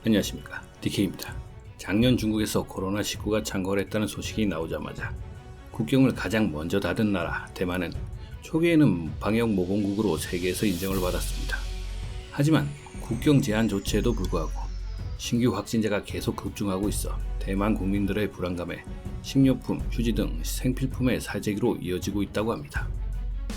안녕하십니까, DK입니다. 작년 중국에서 코로나19가 창궐했다는 소식이 나오자마자 국경을 가장 먼저 닫은 나라 대만은 초기에는 방역 모범국으로 세계에서 인정을 받았습니다. 하지만 국경 제한 조치에도 불구하고 신규 확진자가 계속 급증하고 있어 대만 국민들의 불안감에 식료품, 휴지 등 생필품의 사재기로 이어지고 있다고 합니다.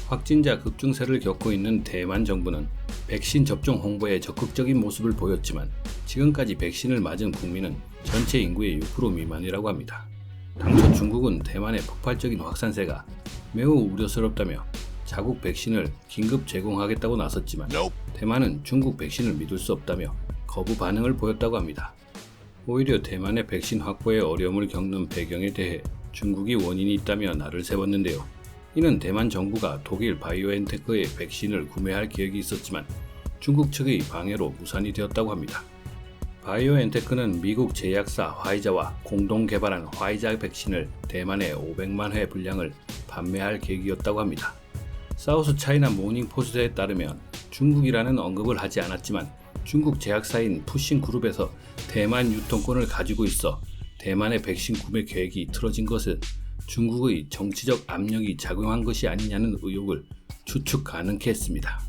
확진자 급증세를 겪고 있는 대만 정부는 백신 접종 홍보에 적극적인 모습을 보였지만 지금까지 백신을 맞은 국민은 전체 인구의 6% 미만이라고 합니다. 당초 중국은 대만의 폭발적인 확산세가 매우 우려스럽다며 자국 백신을 긴급 제공하겠다고 나섰지만 대만은 중국 백신을 믿을 수 없다며 거부 반응을 보였다고 합니다. 오히려 대만의 백신 확보에 어려움을 겪는 배경에 대해 중국이 원인이 있다며 날을 세웠는데요. 이는 대만 정부가 독일 바이오엔테크의 백신을 구매할 계획이 있었지만 중국 측의 방해로 무산이 되었다고 합니다. 바이오엔테크는 미국 제약사 화이자와 공동 개발한 화이자 백신을 대만에 500만 회 분량을 판매할 계획이었다고 합니다. 사우스 차이나 모닝포스트에 따르면 중국이라는 언급을 하지 않았지만 중국 제약사인 푸싱그룹에서 대만 유통권을 가지고 있어 대만의 백신 구매 계획이 틀어진 것은 중국의 정치적 압력이 작용한 것이 아니냐는 의혹을 추측 가능케 했습니다.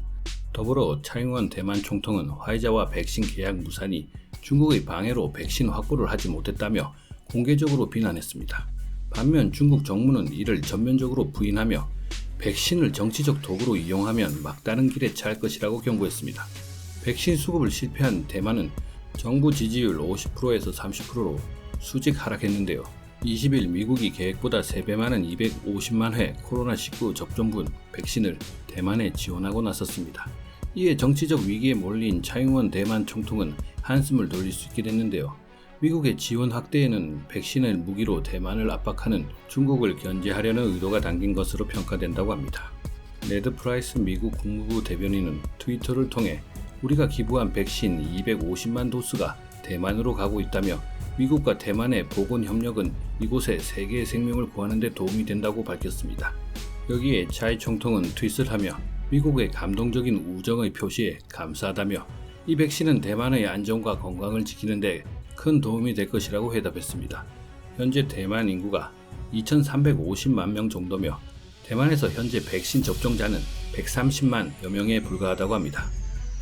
더불어 차잉원 대만 총통은 화이자와 백신 계약 무산이 중국의 방해로 백신 확보를 하지 못했다며 공개적으로 비난했습니다. 반면 중국 정부는 이를 전면적으로 부인하며 백신을 정치적 도구로 이용하면 막다른 길에 처할 것이라고 경고했습니다. 백신 수급을 실패한 대만은 정부 지지율 50%에서 30%로 수직 하락했는데요. 20일 미국이 계획보다 3배 많은 250만 회 코로나19 접종분 백신을 대만에 지원하고 나섰습니다. 이에 정치적 위기에 몰린 차잉원 대만 총통은 한숨을 돌릴 수 있게 됐는데요. 미국의 지원 확대에는 백신을 무기로 대만을 압박하는 중국을 견제하려는 의도가 담긴 것으로 평가된다고 합니다. 네드 프라이스 미국 국무부 대변인은 트위터를 통해 우리가 기부한 백신 250만 도스가 대만으로 가고 있다며 미국과 대만의 보건 협력은 이곳에 세계의 생명을 구하는 데 도움이 된다고 밝혔습니다. 여기에 차이 총통은 트윗을 하며 미국의 감동적인 우정의 표시에 감사하다며 이 백신은 대만의 안전과 건강을 지키는 데 큰 도움이 될 것이라고 회답했습니다. 현재 대만 인구가 2,350만 명 정도며 대만에서 현재 백신 접종자는 130만여 명에 불과하다고 합니다.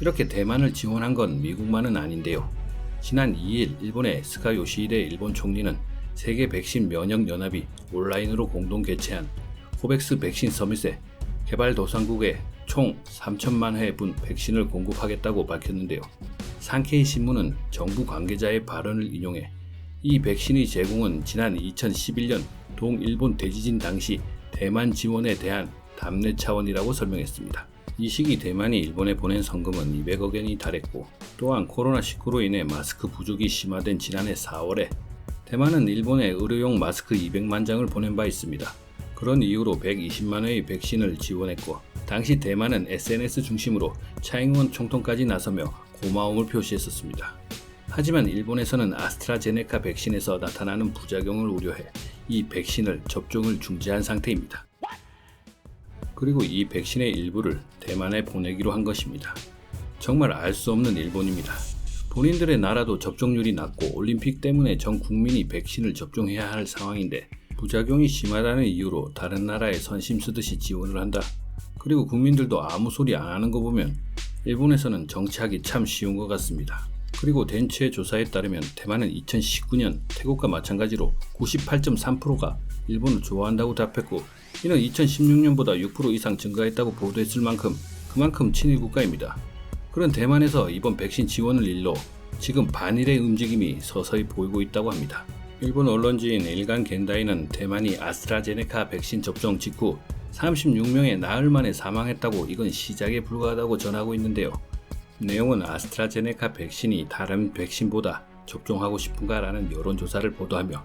이렇게 대만을 지원한 건 미국만은 아닌데요. 지난 2일 일본의 스가 요시히데 일본 총리는 세계 백신 면역 연합이 온라인으로 공동 개최한 코백스 백신 서밋에 개발도상국에 총 3천만 회분 백신을 공급하겠다고 밝혔는데요. 산케이 신문은 정부 관계자의 발언을 인용해 이 백신의 제공은 지난 2011년 동일본 대지진 당시 대만 지원에 대한 답례 차원이라고 설명했습니다. 이 시기 대만이 일본에 보낸 성금은 200억 엔이 달했고 또한 코로나19로 인해 마스크 부족이 심화된 지난해 4월에 대만은 일본에 의료용 마스크 200만 장을 보낸 바 있습니다. 그런 이유로 120만 회의 백신을 지원했고 당시 대만은 SNS 중심으로 차잉원 총통까지 나서며 고마움을 표시했었습니다. 하지만 일본에서는 아스트라제네카 백신에서 나타나는 부작용을 우려해 이 백신을 접종을 중지한 상태입니다. 그리고 이 백신의 일부를 대만에 보내기로 한 것입니다. 정말 알 수 없는 일본입니다. 본인들의 나라도 접종률이 낮고 올림픽 때문에 전 국민이 백신을 접종해야 할 상황인데 부작용이 심하다는 이유로 다른 나라에 선심 쓰듯이 지원을 한다. 그리고 국민들도 아무 소리 안 하는 거 보면 일본에서는 정치하기 참 쉬운 것 같습니다. 그리고 덴츠의 조사에 따르면 대만은 2019년 태국과 마찬가지로 98.3%가 일본을 좋아한다고 답했고 이는 2016년보다 6% 이상 증가했다고 보도했을 만큼 그만큼 친일 국가입니다. 그런 대만에서 이번 백신 지원을 일로 지금 반일의 움직임이 서서히 보이고 있다고 합니다. 일본 언론지인 일간 겐다이는 대만이 아스트라제네카 백신 접종 직후 36명의 나흘 만에 사망했다고 이건 시작에 불과하다고 전하고 있는데요. 내용은 아스트라제네카 백신이 다른 백신보다 접종하고 싶은가라는 여론조사를 보도하며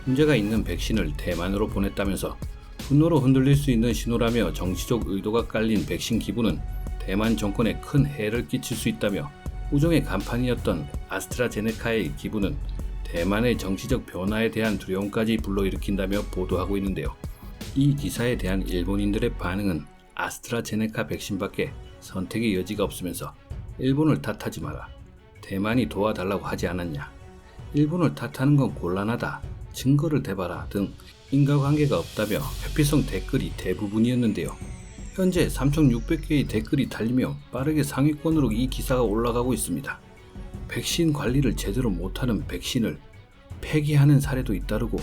문제가 있는 백신을 대만으로 보냈다면서 분노로 흔들릴 수 있는 신호라며 정치적 의도가 깔린 백신 기부는 대만 정권에 큰 해를 끼칠 수 있다며 우정의 간판이었던 아스트라제네카의 기부는 대만의 정치적 변화에 대한 두려움까지 불러일으킨다며 보도하고 있는데요. 이 기사에 대한 일본인들의 반응은 아스트라제네카 백신밖에 선택의 여지가 없으면서 일본을 탓하지 마라. 대만이 도와달라고 하지 않았냐. 일본을 탓하는 건 곤란하다. 증거를 대봐라 등 인과관계가 없다며 회피성 댓글이 대부분이었는데요. 현재 3,600개의 댓글이 달리며 빠르게 상위권으로 이 기사가 올라가고 있습니다. 백신 관리를 제대로 못하는 백신을 폐기하는 사례도 잇따르고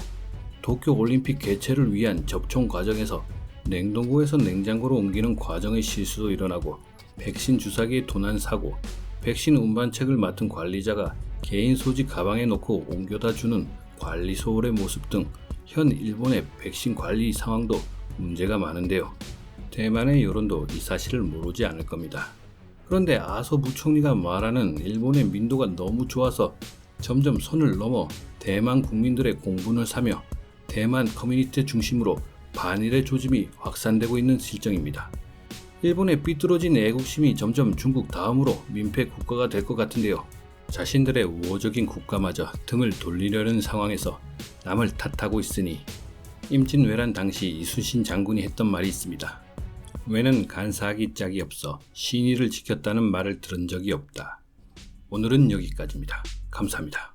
도쿄올림픽 개최를 위한 접종 과정에서 냉동고에서 냉장고로 옮기는 과정의 실수도 일어나고 백신 주사기의 도난 사고, 백신 운반책을 맡은 관리자가 개인 소지 가방에 넣고 옮겨다 주는 관리 소홀의 모습 등 현 일본의 백신 관리 상황도 문제가 많은데요. 대만의 여론도 이 사실을 모르지 않을 겁니다. 그런데 아소 부총리가 말하는 일본의 민도가 너무 좋아서 점점 선을 넘어 대만 국민들의 공분을 사며 대만 커뮤니티 중심으로 반일의 조짐이 확산되고 있는 실정입니다. 일본의 삐뚤어진 애국심이 점점 중국 다음으로 민폐 국가가 될 것 같은데요. 자신들의 우호적인 국가마저 등을 돌리려는 상황에서 남을 탓하고 있으니 임진왜란 당시 이순신 장군이 했던 말이 있습니다. 왜는 간사하기 짝이 없어 신의를 지켰다는 말을 들은 적이 없다. 오늘은 여기까지입니다. 감사합니다.